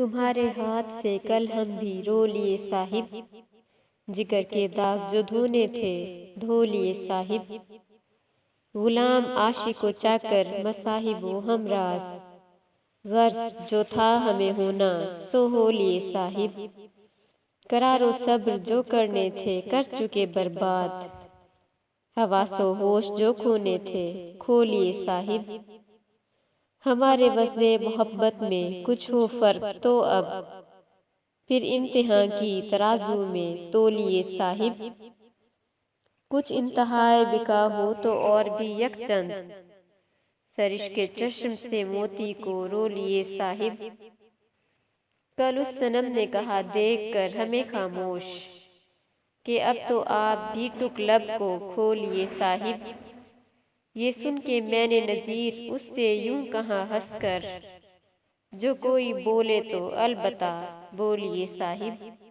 तुम्हारे हाथ से कल हम भी रो लिए साहिब, जिगर के दाग जो धोने थे धो लिए साहिब। गुलाम आशिको चाकर मसाहिबो हमराज, गर्ज जो था हमें होना सो हो लिए साहिब। करारो सब्र जो करने थे कर चुके बर्बाद, हवासो होश जो खोने थे खो लिए साहिब। हमारे वज़्ने मोहब्बत में कुछ हो फर्क तो अब, फिर इम्तिहान की तराजू में तोलिए साहिब। कुछ इंतहाए बिका हो तो और भी यकचंद, सरिश के चश्म से मोती को रो लिए साहिब। कल उस सनम ने कहा देख कर हमें खामोश, कि अब तो आप भी टुक लब को खो लिए साहिब। ये सुन के मैंने नज़ीर उससे यूं कहा हंसकर, जो कोई बोले तो अलबत्ता बोलिए साहिब।